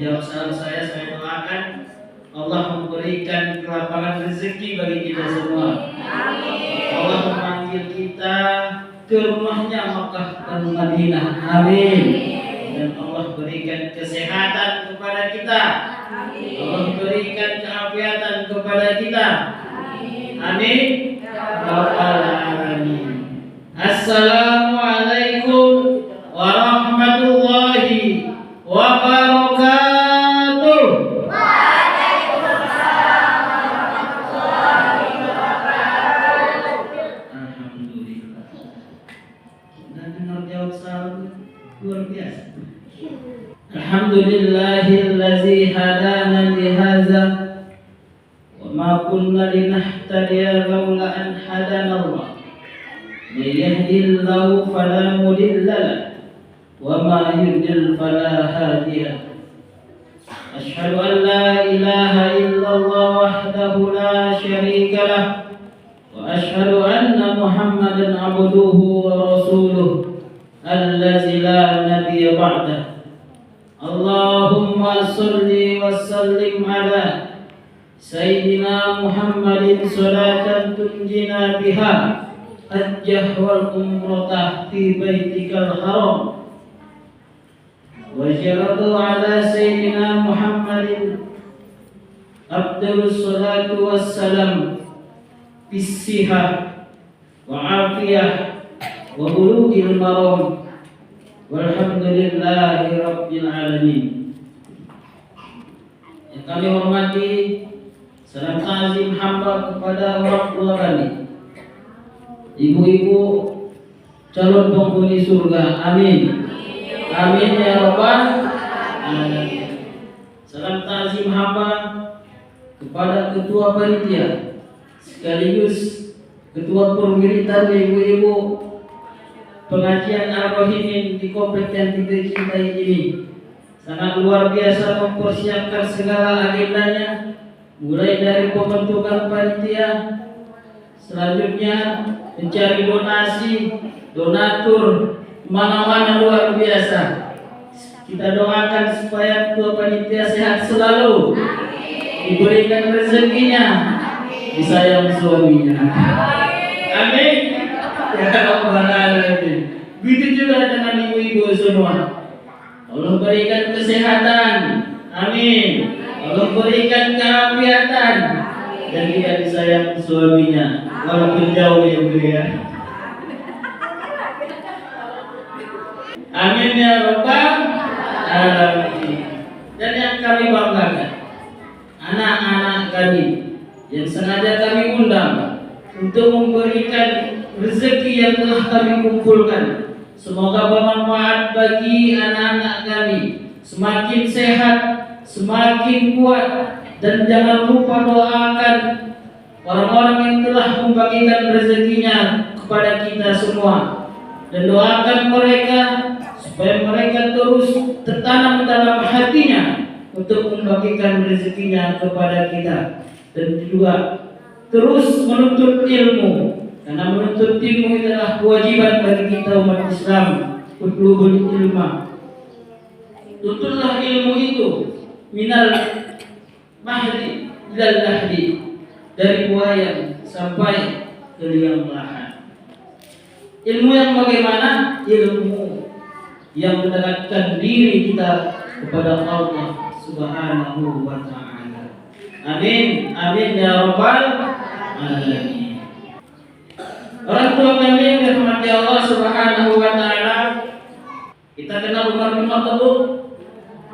menjawab salam saya doakan Allah memberikan kelapangan rezeki bagi kita semua. Allah memanggil kita ke rumahnya Makkah dan Madinah. Amin. Dan Allah berikan kesehatan kepada kita. Allah berikan keafiatan kepada kita. Amin. Rabbal alamin. Assalamualaikum warahmatullahi wabarakatuh. Alhamdulillah. Dan dengar jawab salam luar biasa. Alhamdulillahillazi hadana li hadza wa ma kunna linahtadiya laula an hadana Allah. May yahdihillahu fala mudilla lahu wa ma yudlil fala hadiya lahu. Asyhadu an la ilaha illallah wahdahu la syarika lahu wa asyhadu anna Muhammadan abduhu wa rasuluhu allazi la nabiyya ba'dahu. Allahumma salli wa sallim ala Sayyidina Muhammadin salatan tunjina biha hajjah wal umratah fi baitikal haram wa jaradu ala Sayyidina Muhammadin afdalus salatu wassalam bisihah wa afiyah wa bulugil maram. Walhamdulillahi rabbil alamin. Yang kami hormati, salam ta'zim hamba kepada orang tua kami, ibu-ibu calon penghuni surga. Amin. Amin ya rabbal alamin. Salam ta'zim hamba kepada ketua panitia sekaligus ketua perwiritan ibu-ibu pengajian Ar-Rahimin di komplek yang kita cintai ini. Sangat luar biasa mempersiapkan segala agendanya, mulai dari pembentukan panitia, selanjutnya mencari donasi, donatur, mana-mana luar biasa. Kita doakan supaya ketua panitia sehat selalu, diberikan rezekinya, disayang suaminya. Amin. Ya Rabbal alamin. Begitu juga dengan ibu-ibu semua. Allah berikan kesehatan. Amin. Allah berikan keafiatan dan kita disayang suaminya walaupun jauh ya Bu ya. Amin ya Rabbal alamin. Dan yang kami banggakan, anak-anak kami yang sengaja kami undang untuk memberikan rezeki yang telah kami kumpulkan. Semoga bermanfaat bagi anak-anak kami, semakin sehat, semakin kuat, dan jangan lupa doakan orang-orang yang telah membagikan rezekinya kepada kita semua, dan doakan mereka supaya mereka terus tertanam dalam hatinya untuk membagikan rezekinya kepada kita, dan juga terus menuntut ilmu. Karena menuntut ilmu adalah kewajiban bagi kita umat Islam. Utlubul ilma. Tuntutlah ilmu itu minal mahdi ilal lahdi, dari buaya sampai ke liang lahat. Ilmu yang bagaimana? Ilmu yang mendekatkan diri kita kepada Allah Subhanahu wa ta'ala. Amin. Amin ya rabbal alamin. Orang tua kami yang dirahmati Allah Subhanahu wa ta'ala, kita kenal Umar bin Khattab, Bu?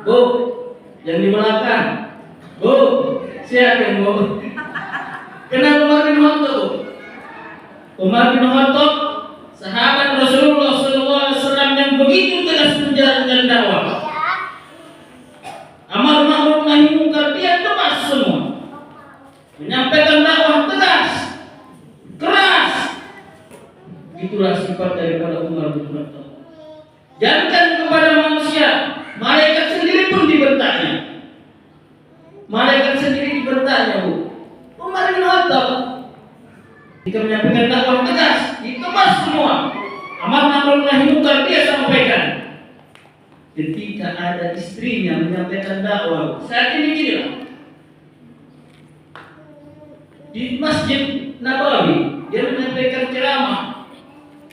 Bu, yang di belakang. Bu, siapa yang Bu? Kenal Umar bin Khattab, Bu? Umar bin Khattab, sahabat Rasulullah SAW yang begitu tegas menjalankan dakwah. Amar ma'ruf nahi munkar, dia tegas semua. Menyampaikan dakwah tegas, keras. Itulah sifat daripada Umar bin Khattab. Jangan kepada manusia, malaikat sendiri pun dibentaknya. Malaikat sendiri dibentaknya, Bu. Umar bin Khattab jika menyampaikan dakwah tegas, dikemas semua. Amar ma'ruf nahi munkar dia sampaikan. ketika ada istrinya menyampaikan dakwah. Saat ini gini lah, di Masjid Nabawi dia menyampaikan ceramah,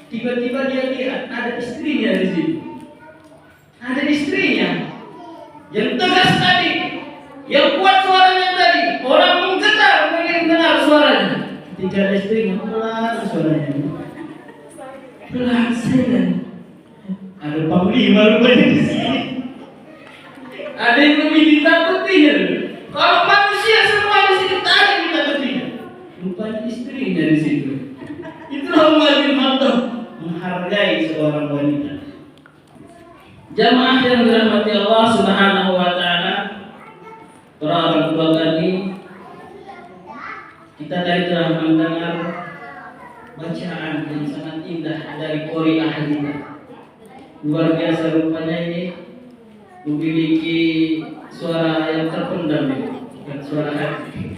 tiba-tiba dia lihat ada istrinya di situ. Ada istrinya yang tegas tadi, yang kuat suaranya tadi, orang menggetar mendengar suaranya. Ketika ada istrinya pelan suaranya, pelan saja. Ada panglima rupanya di sini. Ada yang lebih ditakutinya. Kalau manusia semua di sini tak ada yang ditakutinya. Rupanya istrinya di situ. Itulah Umar bin Khattab menghargai seorang wanita. Jamaah yang dirahmati Allah Subhanahu wa taala, para orang tua kami, kita tadi telah mendengar bacaan yang sangat indah dari Qori Ahadina. Luar biasa rupanya ini memiliki suara yang terpendam, bukan suara hati.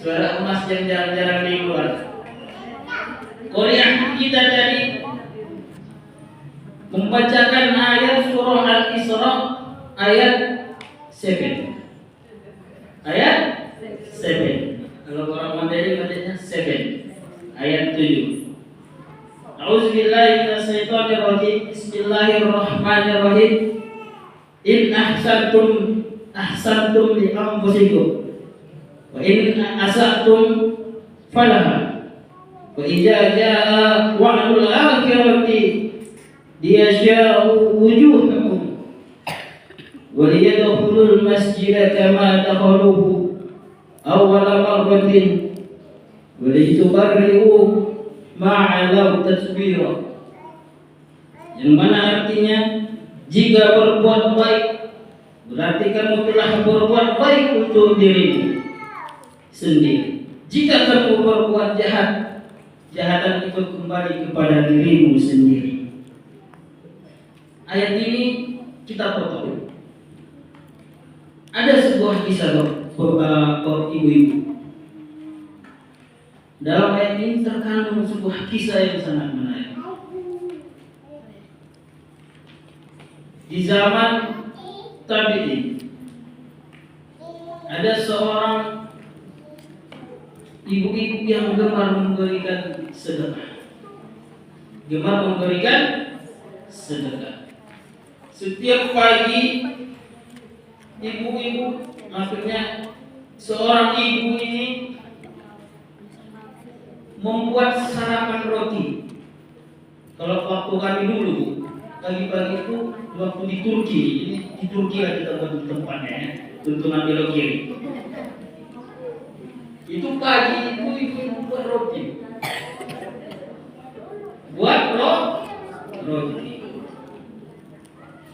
Suara emas yang jarang-jarang keluar. Qori kita tadi membacakan ayat surah Al-Isra ayat 7. Ayat 7. Kalau orang Mandiri bacanya 7. Ayat 7. A'udzubillahi minasyaitonir rajim. Bismillahirrahmanirrahim. In ahsantum li anfusikum wa in asatum falaha. Wa idza jaa wa'dul akhirati liyasha'u wujuhakum wa liyadkhulul masjida kama dakhaluhu awwala marratin wa litubarri'u ma'alau tasbira, yang mana artinya jika berbuat baik berarti kamu telah berbuat baik untuk dirimu sendiri. Jika kamu berbuat jahat, kejahatan itu kembali kepada dirimu sendiri. Ayat ini kita potong. Ada sebuah kisah ibu-ibu. Dalam ayat ini terkandung sebuah kisah yang sangat menarik. Di zaman tabi'in ada seorang ibu-ibu yang gemar memberikan sedekah. Setiap pagi ibu-ibu, maksudnya seorang ibu ini membuat sarapan roti. Kalau waktu kami dulu pagi-pagi itu waktu di Turki, ini di Turki lah kita buat tempatnya ya, untuk ambil kiri. Itu pagi ibu buat roti. Roti.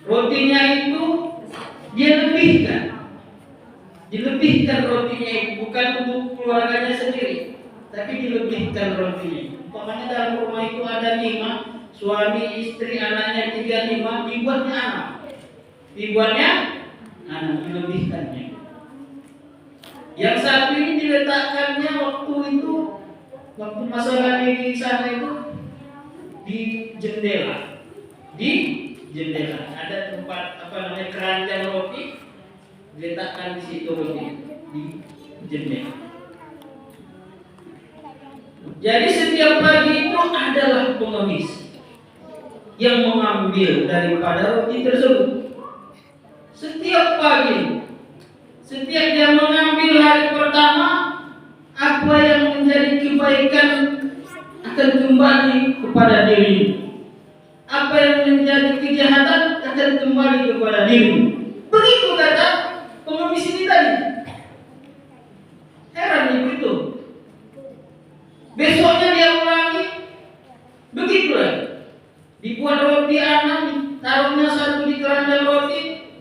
Rotinya itu dia dilebihkan rotinya itu bukan untuk keluarganya sendiri, tapi dilebihkan rotinya. Umpamanya dalam rumah itu ada 5, suami, istri, anaknya 3, 5, dibuatnya anak, dilebihkannya. Yang satu ini diletakkannya waktu masa Nabi di sana itu di jendela. Ada tempat keranjang roti, diletakkan di situ roti di jendela. Jadi setiap pagi itu adalah pengemis yang mengambil daripada roti tersebut. Setiap pagi, setiap dia mengambil hari pertama, apa yang menjadi kebaikan akan kembali kepada dirimu. Apa yang menjadi kejahatan akan kembali kepada dirimu. Begitu kata pengemis ini tadi. Heran itu. Besoknya dia ulangi, begitulah. Dibuat roti anak, taruhnya satu di keranjang roti.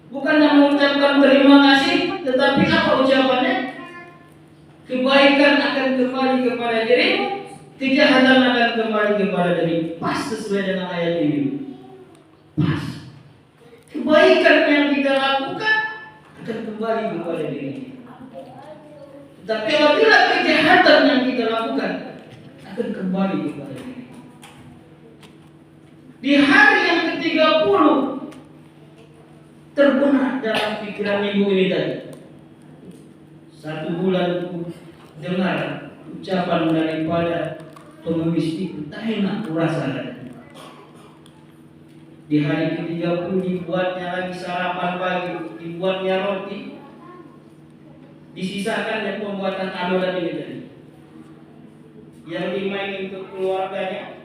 Bukannya mengucapkan terima kasih, tetapi apa ucapannya? Kebaikan akan kembali kepada dirimu, kejahatan akan kembali kepada dirimu. Pas sesuai dengan ayat ini. Pas. Kebaikan yang kita lakukan akan kembali kepada dirimu. Tapi apabila kejahatan yang kita lakukan akan kembali kepada diri. Di hari yang ke-30 terbenak dalam pikiran ibu ini tadi. 1 bulan dengar ucapan daripada pengemis itu, tak enak kurasa. Di hari ke-30 dibuatnya lagi sarapan pagi, dibuatnya roti, disisakannya pembuatan adonan ini tadi. Yang dimainin untuk keluarganya,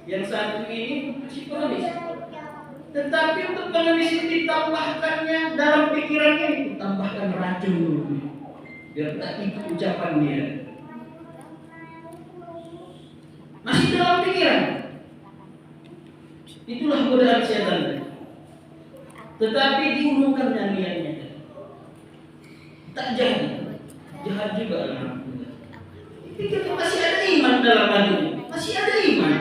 yang satu ini si pengemis. Tetapi untuk pengemis ini ditambahkannya dalam pikirannya, ditambahkan racun dulu, biar tak ikut ucapan dia. Masih dalam pikiran. Itulah godaan setan. Tetapi diumumkannya niatnya, tak jadi, jahat juga anak muda. Pikir masih ada iman dalam hatinya, masih ada iman.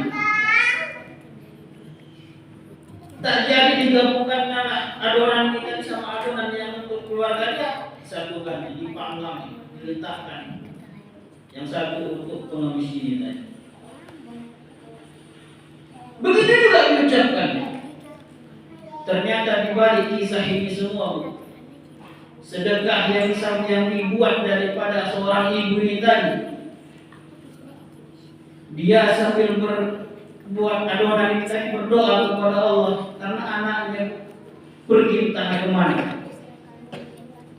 Tak jadi digabungkannya adonan kita sama adonan yang untuk keluarganya, disatukan, dipanggang, diletakkan. Yang satu untuk pengemis ini tadi. Begitu juga diucapkan. Ternyata di balik kisah ini semua, sedekah yang dibuat daripada seorang ibu ini tadi, dia sambil berbuat adonan ini tadi berdoa kepada Allah karena anaknya pergi entah kemana.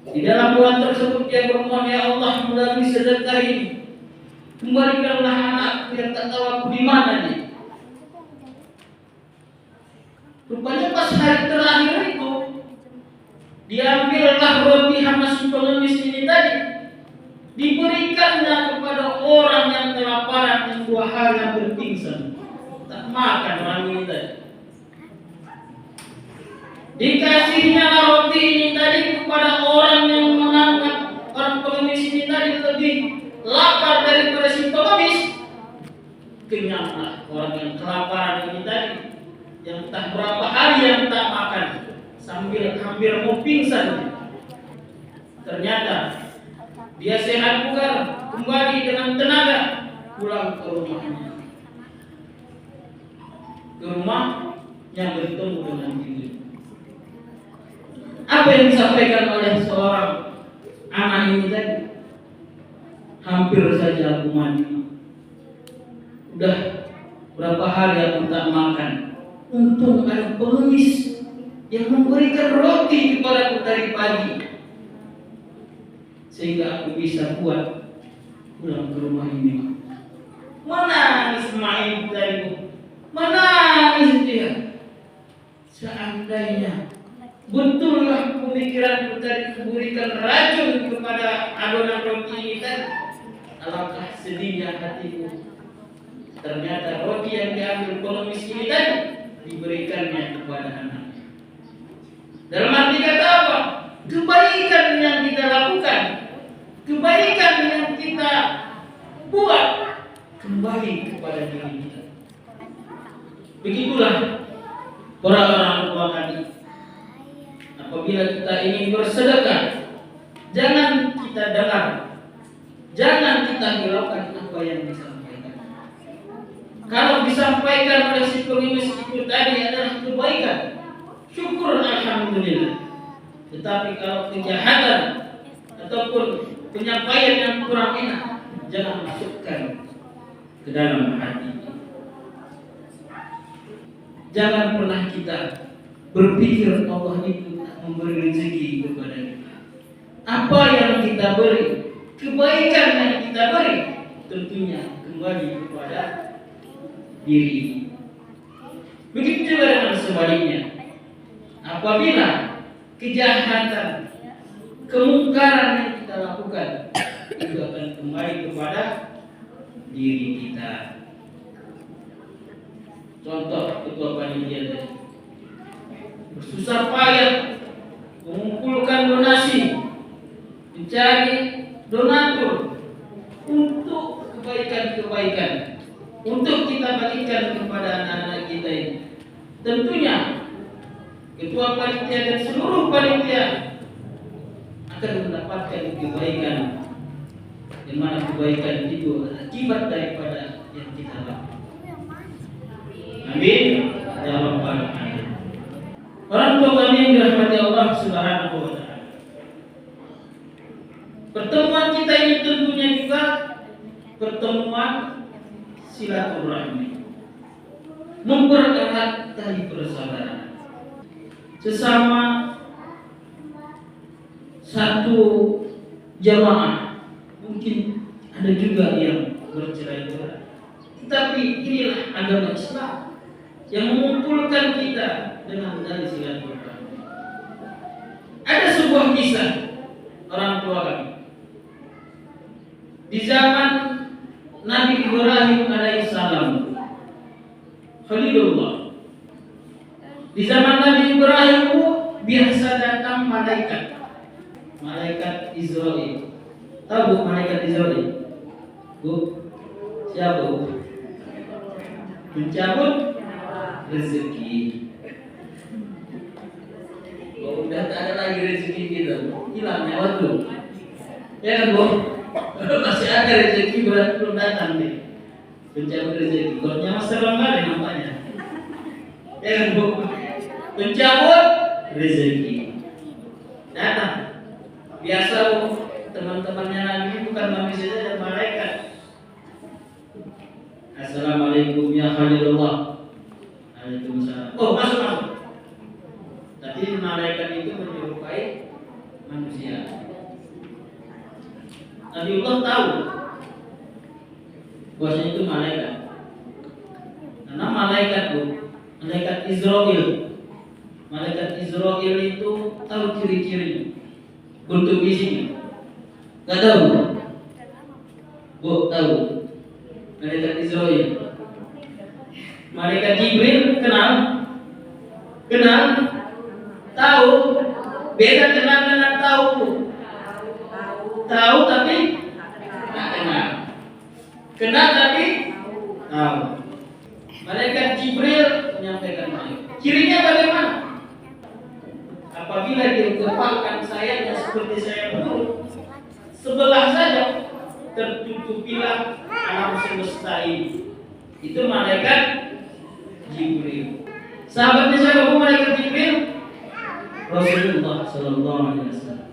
Di dalam doa tersebut dia bermohon, ya Allah, melalui sedekah ini kembalikanlah anakku yang tak tahu aku di mana nih. Rupanya pas hari terakhir itu diambillah roti hamas pengemis ini tadi, diberikannya kepada orang yang kelaparan yang 2 hari hampir pingsan, tak makan orang ini tadi. Dikasihnya roti ini tadi kepada orang yang menganggap orang pengemis ini tadi lebih lapar daripada si pengemis. Kenyanglah orang yang kelaparan ini tadi, yang entah berapa hari yang tak makan, sambil hampir mau pingsan. Ternyata dia sehat bugar, kembali dengan tenaga pulang ke rumahnya. Ke rumahnya bertemu dengan ibu. Apa yang disampaikan oleh seorang anak ini tadi? Hampir saja aku mati. Udah berapa hari aku tak makan. Untung ada pengemis yang memberikan roti kepadaku dari pagi, sehingga aku bisa buat pulang ke rumah ini. Menangis main tadi, menangis dia. Seandainya betullah pemikiran tadi memberikan racun kepada adonan roti ini tadi, alangkah sedihnya hatiku. Ternyata roti yang diambil pengemis ini tadi diberikannya kepada anak. Dalam arti kata apa? Kebaikan yang kita lakukan, kebaikan yang kita buat, kembali kepada diri kita. Begitulah para orang tua tadi. Apabila kita ingin bersedekah, jangan kita dengar, jangan kita hiraukan apa yang disampaikan. Kalau disampaikan oleh si pengemis itu tadi adalah kebaikan, syukur alhamdulillah. Tetapi kalau kejahatan ataupun penyampaian yang kurang enak, jangan masukkan ke dalam hati. Jangan pernah kita berpikir Allah itu memberi rezeki kepada kita. Apa yang kita beri, kebaikan yang kita beri, tentunya kembali kepada diri. Begitu juga dengan sebaliknya. Apabila kejahatan, kemungkaran yang kita lakukan, itu akan kembali kepada diri kita. Contoh ketua panitia tadi bersusah payah mengumpulkan donasi, mencari donatur untuk kebaikan-kebaikan, untuk kita bagikan kepada anak-anak kita ini. Tentunya ketua panitia dan seluruh panitia akan mendapatkan kebaikan, yang mana kebaikan itu akibat daripada yang kita lakukan. Amin ya rabbal alamin. Orang tua kami yang dirahmati Allah Subhanahu wa taala. Pertemuan kita ini tentunya juga pertemuan silaturahmi, mempererat tali persaudaraan sesama satu jamaah. Mungkin ada juga yang bercerai-berai, tetapi inilah agama Islam yang mengumpulkan kita dengan tali silaturahmi. Ada sebuah kisah orang tua kami di zaman Nabi Ibrahim alaihissalam, Khalilullah. Di zaman Nabi Ibrahim biasa datang malaikat Israel. Tahu bu malaikat Israel? Bu, siapa bu? Mencabut rezeki. Oh, udah tak ada lagi rezeki kita, hilang lewat tuh. Ya kan bu? Masih ada rezeki berarti belum datang nih. Pencabut rezeki. Godnya mas serem kali nampaknya. Ya kan bu? Pencabut rezeki datang. Biasa bu, teman-temannya Nabi bukan manusia saja, malaikat. Assalamualaikum ya Khalilullah. Waalaikumsalam. Oh masuk. Tapi malaikat itu menyerupai manusia. Nabiullah tahu bahwasanya itu malaikat. Karena malaikat bu, malaikat Israel. Malaikat Israel itu tahu ciri-cirinya, bentuk fisiknya. Gak tahu? Bu tahu? Malaikat Israel. Malaikat Jibril kenal? Kenal? Tahu? Beda kenal dengan tahu. Tahu tapi tak kenal. Kenal tapi tahu. Malaikat Jibril menyampaikan malaikat. Cirinya bagaimana? Apabila dia gepakkan sayapnya seperti sayap burung, sebelah saja tertutupilah alam semesta ini. Itu malaikat Jibril. Sahabatnya siapa bu malaikat Jibril? Rasulullah Sallallahu Alaihi Wasallam.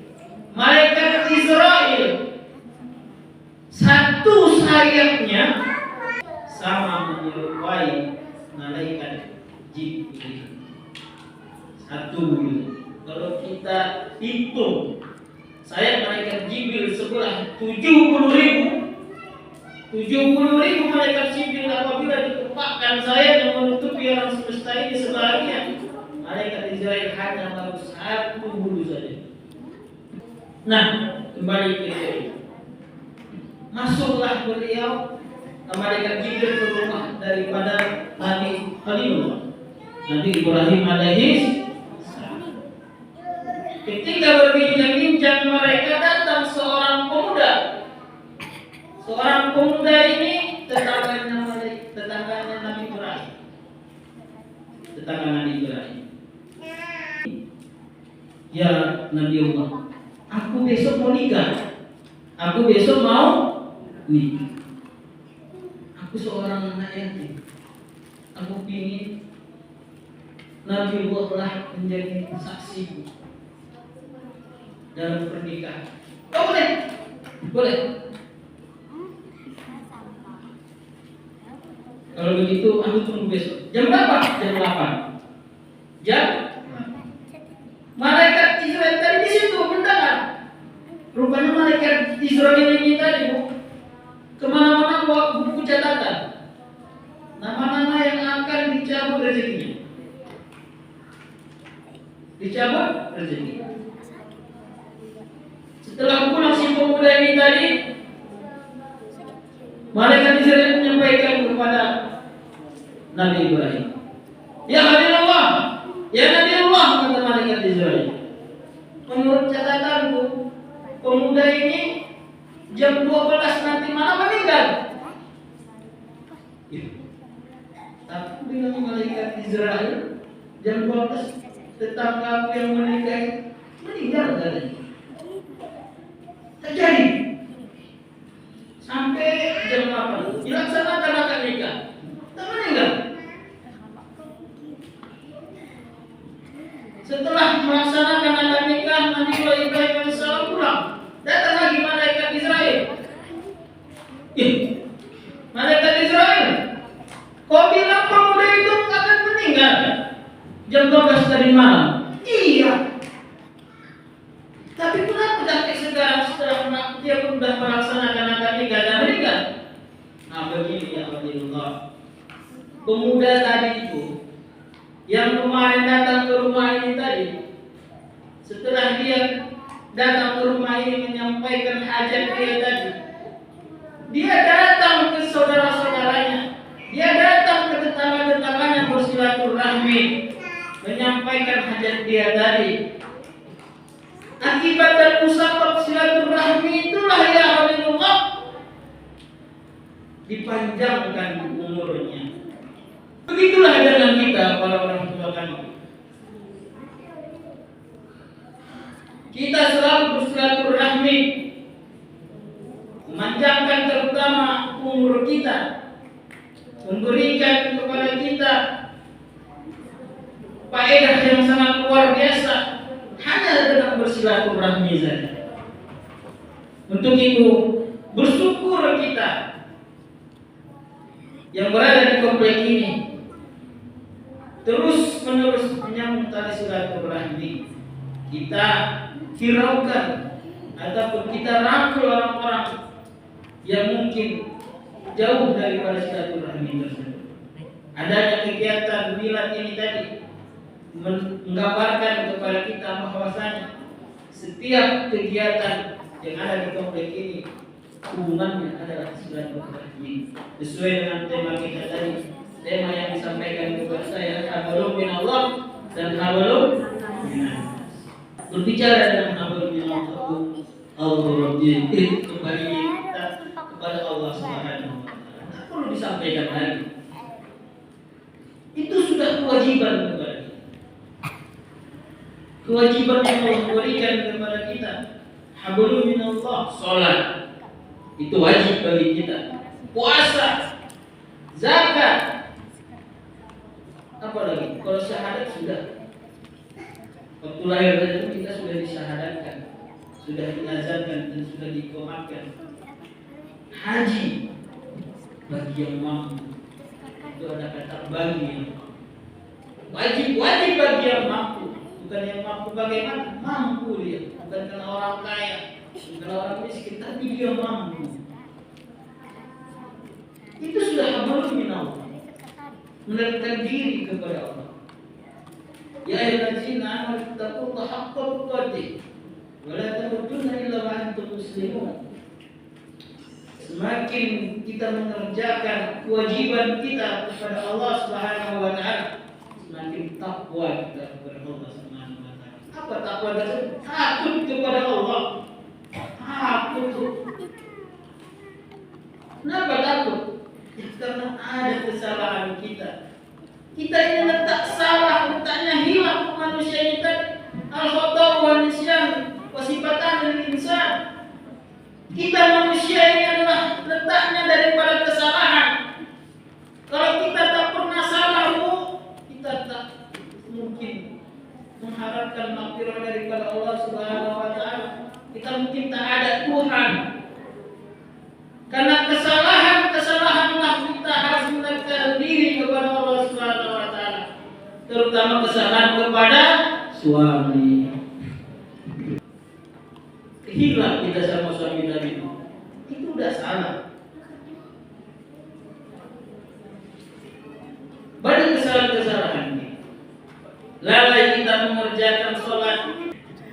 Malaikat Israel, satu sayapnya sama menyerupai malaikat Jibril. Satu. Kalau kita hitung sayap malaikat Jibril sebelah 70.000 malaikat Jibril apabila ditempatkan sayap yang menutupi alam semesta ini sebelahnya, malaikat Israel hanya baru satu bulu saja. Nah, kembali ke sini. Masuklah beliau malaikat Jibril ke rumah daripada Nabi Khalilullah, Nabi Ibrahim alaihi. Ketika berbincang-bincang mereka datang seorang pemuda. Seorang pemuda ini tetangganya Nabi Ibrahim. Tetangga Nabi Ibrahim. Ya Nabi Allah, aku besok mau nikah. Aku besok mau nikah. Aku seorang anak yatim. Aku ingin Nabi Allah lah menjadi saksi dalam pernikahan. Oh boleh? Boleh. Kalau begitu aku tunggu besok. Jam berapa? Jam 8. Jam? Malaikat Israel tadi di situ mendengar. Rupanya malaikat Israel ini tadi kemana-mana bawa buku catatan. Nama-nama yang akan dicabut rezekinya. Dicabut rezekinya. Setelah pulang si pemuda ini tadi, malaikat Israel menyampaikan kepada Nabi Ibrahim, ya Khalilullah, ya Nabi Allah, kata malaikat Israel. Menurut catatanku, pemuda ini jam 12 nanti malam meninggal. Tapi bilang malaikat Israel, jam 12 tetangga yang meninggal katanya. Terjadi sampai jam 8 dilaksanakan akad nikah, tak meninggal. melaksanakan akad nikah Nabi Ibrahim alaihissalam pulang. Datang lagi malaikat Israel. Malaikat Israel, kau bilang pemuda itu akan meninggal jam 12 tadi malam. Iya. Tapi kenapa sampai sekarang setelah dia pun sudah melaksanakan akad nikah dan meninggal? Nah begini ya Allah. Pemuda tadi itu yang kemarin datang ke rumah ini tadi, setelah dia datang ke rumah ini menyampaikan hajat dia tadi, dia datang ke saudara-saudaranya, dia datang ke tetangga-tetangganya bersilaturahmi, menyampaikan hajat dia tadi. Akibat dan musabab silaturahmi itulah ya Allah dipanjangkan umurnya. Begitulah dengan kita para orang tua kami. Kita selalu bersilaturahmi, memanjangkan terutama umur kita, memberikan kepada kita faedah yang sangat luar biasa hanya dengan bersilaturahmi saja. Untuk itu bersyukur kita yang berada di komplek ini terus menerus menyambung tali silaturahmi. Kita hiraukan ataupun kita rangkul orang-orang yang mungkin jauh daripada silaturahmi tersebut. Adanya kegiatan milad ini tadi menggambarkan kepada kita bahwasanya setiap kegiatan yang ada di komplek ini hubungannya adalah silaturahmi. Sesuai dengan tema kita tadi, tema yang disampaikan kepada saya hablum minallah dan hablum minannas. Berbicara dengan hablum minallah, Allah kembali kita kepada Allah Subhanahu wa taala. Tak perlu disampaikan lagi. Itu sudah kewajiban kepada kita. Kewajiban yang Allah berikan kepada kita. Hablum minallah, salat itu wajib bagi kita. Puasa, zakat, apa lagi? Kalau syahadat sudah. Waktu lahir saja kita sudah disyahadatkan, sudah diazankan dan sudah dikomatkan. Haji bagi yang mampu. Itu ada kata bagi. Wajib bagi yang mampu. Bukan yang mampu bagaimana? Mampu dia. Bukan karena orang kaya, bukan orang miskin, tapi dia mampu. Itu sudah hablum minallah. Mendekatkan diri kepada Allah. Ya ayyuhallazina amanu taqullaha haqqa tuqatih wa la tamutunna illa wa antum muslimun. Semakin kita mengerjakan kewajiban kita kepada Allah Subhanahu wa taala, semakin takwa kita kepada Allah Subhanahu wa taala. Apa takwa tersebut? Takut kepada Allah. Takut. Kenapa takut? Ya, karena ada kesalahan kita. Kita ini letak salah, letaknya hilang manusia ini tadi. Al-khata' wa nisyan wa sifatan lil-insan. Kita manusia ini adalah letaknya daripada kesalahan. Kalau kita tak pernah salah, kita tak mungkin mengharapkan maghfirah daripada Allah Subhanahu wa taala. Kita mungkin tak ada Tuhan. Karena kesalahanlah kita harus mendekatkan diri kepada Allah Subhanahu wa taala. Terutama kesalahan kepada suami. Hilang kita sama suami tadi. Itu udah salah. Banyak kesalahan-kesalahan ini. Lalai kita mengerjakan sholat.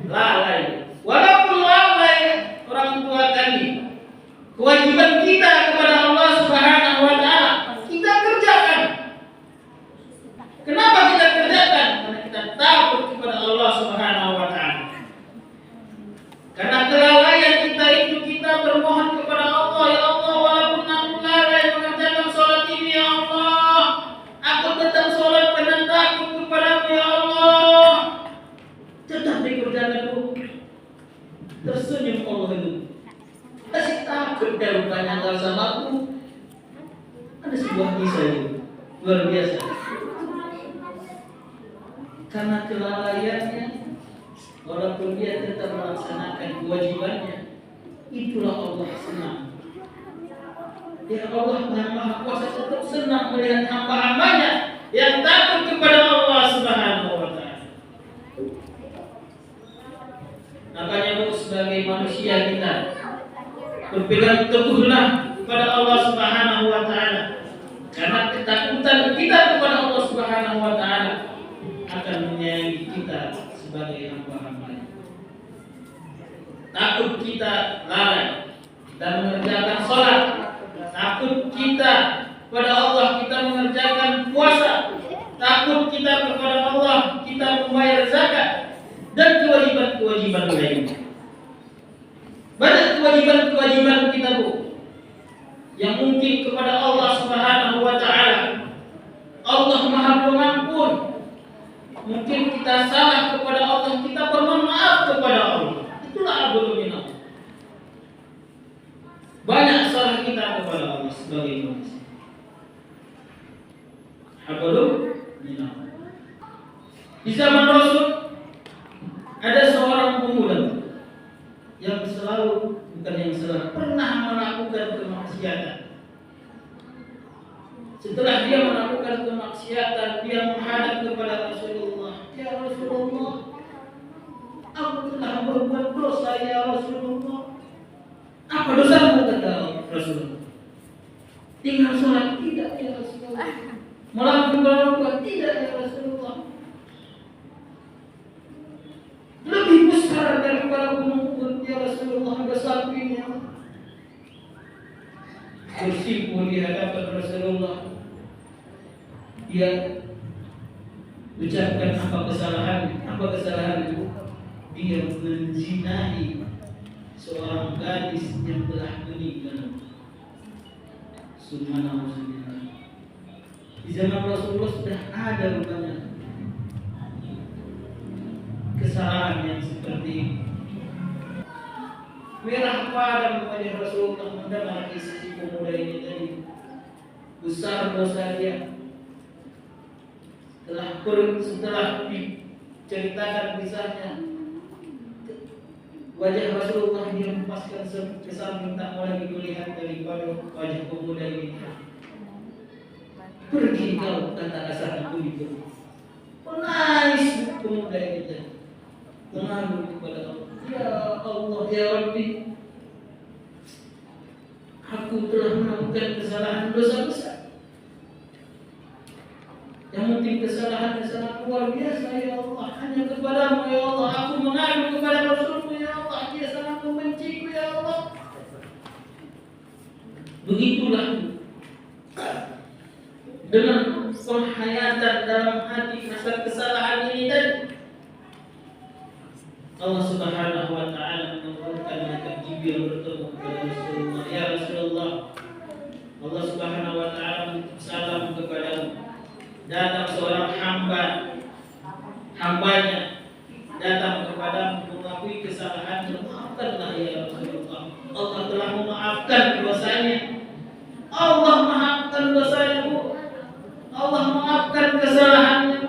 Lalai. Walaupun lalai orang tua kami, kewajiban kita kepada Allah Subhanahu wa taala kita kerjakan. Kenapa kita kerjakan? Karena kita takut kepada Allah Subhanahu wa taala. Karena kelalaian kita itu kita bermohon kepada Allah, ya Allah, walaupun aku lalai mengerjakan sholat ini, ya Allah, aku tetap sholat karena takut kepadamu, ya Allah. Tetap dikerjakan dulu. Tersenyum Allah itu. Kasih takut dan rupanya kalau sama aku. Ada sebuah kisah itu luar biasa. Karena kelalaiannya walaupun dia tetap melaksanakan kewajibannya, itulah Allah senang. Ya Allah yang Maha Kuasa tetap senang melihat hamba-hambanya yang takut kepada Allah Subhanahu wa Ta'ala. Makanya Bu, sebagai manusia kita berpegang teguhlah kepada Allah Subhanahu wa Ta'ala, karena ketakutan kita kepada Allah Subhanahu wa Ta'ala akan menyayangi kita sebagai hamba-hambanya. Takut kita lalai dan mengerjakan sholat, takut kita kepada Allah kita mengerjakan puasa, takut kita kepada Allah kita membayar zakat dan kewajiban-kewajiban lainnya. Banyak kewajiban-kewajiban kita Bu yang mungkin kepada Allah Subhanahu wa Ta'ala. Allah Maha Pengampun. Mungkin kita salah kepada Allah, kita bermohon maaf kepada Allah. Itulah abdul minna. Banyak salah kita kepada Allah sebagai manusia. Abdul minna. Di zaman Rasul ada seorang pemuda yang selalu, bukan yang selalu, pernah melakukan kemaksiatan. Setelah dia melakukan kemaksiatan, dia menghadap kepada Rasulullah. Ya Rasulullah, aku telah berbuat dosa ya Rasulullah. Apa dosamu kata Rasulullah? Tinggal sholat tidak ya Rasulullah. Melakukan tidak ya Rasulullah. Lebih besar daripada gunung Uhud ya Rasulullah dosaku ini. Bersimpuh di hadapan Rasulullah, dia ucapkan apa kesalahan itu? Dia menzinai seorang gadis yang telah menikah. Subhanallah. Di zaman Rasulullah sudah ada rupanya kesalahan yang seperti ini. Merah padam kepada Rasulullah mendengar kisah si pemuda ini tadi. Besar dosa dia. Setelah diceritakan kisahnya, wajah Rasulullah dia melepaskan kesamping, tak mau lagi melihat daripada wajah pemuda ini. Pergi kau, kata asal itu. Menangis pemuda ini tadi. Mengadu kepada Allah. Ya Allah, ya Rabbi, aku telah melakukan kesalahan dosa besar. Yang penting kesalahan luar biasa ya Allah. Hanya kepadamu ya Allah. Aku mengadu kepada Rasulmu ya Allah. Dia sangat membenciku ya Allah. Begitulah dengan penghayatan dalam hati rasa kesalahan ini tadi, Allah Subhanahu wa Ta'ala menurunkan malaikat Jibril bertemu kepada Rasulullah. Ya Rasulullah, Allah Subhanahu wa Ta'ala salam kepadamu. Datang seorang hambanya datang kepadamu mengakui kesalahannya. Maafkanlah ya Rasulullah. Allah telah memaafkan dosanya. Allah maafkan dosanya Bu. Allah maafkan kesalahannya.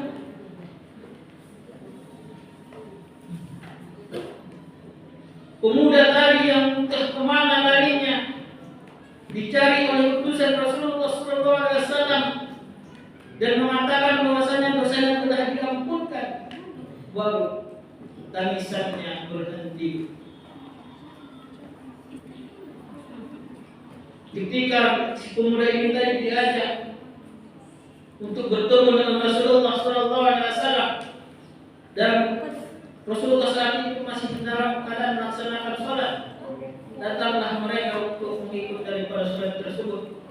Pemuda tadi yang entah kemana larinya dicari oleh utusan Rasulullah SAW dan mengatakan bahwasanya dosanya telah diampunkan, baru tangisannya berhenti. Ketika si pemuda ini tadi diajak untuk bertemu dengan Rasulullah SAW dan Rasulullah saat itu masih dalam keadaan melaksanakan sholat, datanglah mereka untuk mengikut daripada sholat tersebut.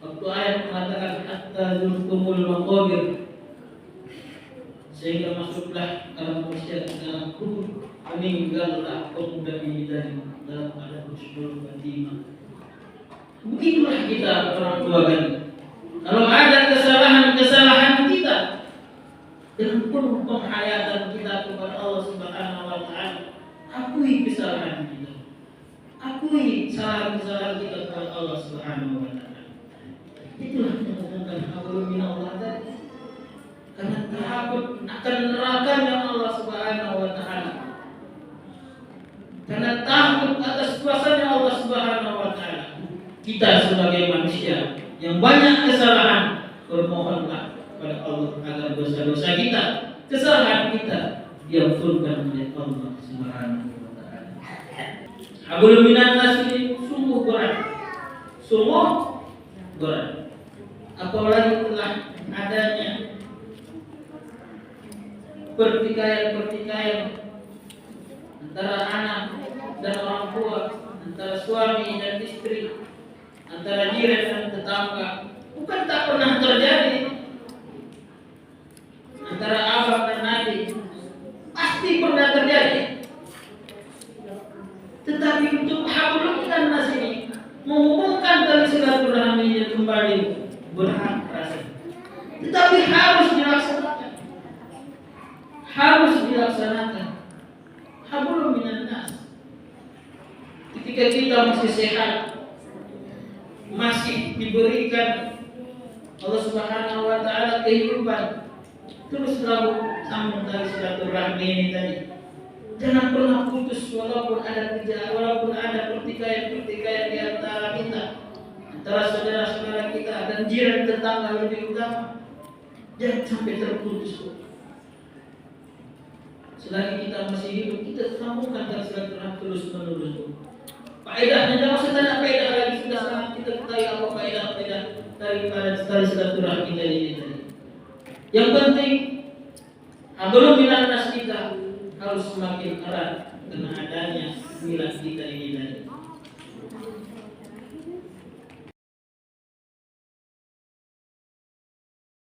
Waktu ayat mengatakan hatta zurtumul maqabir, sehingga masuklah dalam manusia dalam kubur, meninggallah pemuda ini tadi dalam keadaan husnul khatimah. Begitulah kita orang tua kan. Kalau ada kesalahan kita, dengan penuh penghayatan kita kepada Allah Subhanahu wa Ta'ala, akui kesalahan kita, akui kesalahan kita kepada Allah Subhanahu wa Ta'ala. Itulah yang menggunakan hablum minallah tadi. karena takut akan nerakanya Allah Subhanahu wa taala. Karena takut atas kuasanya Allah Subhanahu wa taala. Kita sebagai manusia yang banyak kesalahan, bermohonlah kepada Allah agar dosa-dosa kita, kesalahan kita diampunkan oleh Allah Subhanahu wa taala. Hablum minan nas ini sungguh berat. Sungguh berat. Apalagi telah adanya pertikaian antara anak dan orang tua, antara suami dan istri, antara jiran dan tetangga. Bukan tak pernah terjadi antara abang dan adik, pasti pernah terjadi. Tetapi untuk hablum minan nas ini menghubungkan tali silaturahminya kembali berat rasanya. Tetapi harus dilaksanakan. Harus dilaksanakan. Hablum minan nas. Ketika kita masih sehat, masih diberikan Allah Subhanahu wa taala kehidupan, terus selalu sambung tali silaturahmi ini tadi. Jangan pernah putus walaupun ada pertikaian di antara kita, antara saudara-saudara kita dan jiran tetangga lebih utama. Jangan sampai terputus. Selagi kita masih hidup, kita sambungkan tali silaturahmi terus menerus. Faedahnya jangan usah tanya faedah lagi, sudah sangat kita ketahui apa faedah daripada tali silaturahmi tadi. Yang penting hablum minan nas kita harus semakin erat karena adanya milad kita ini tadi.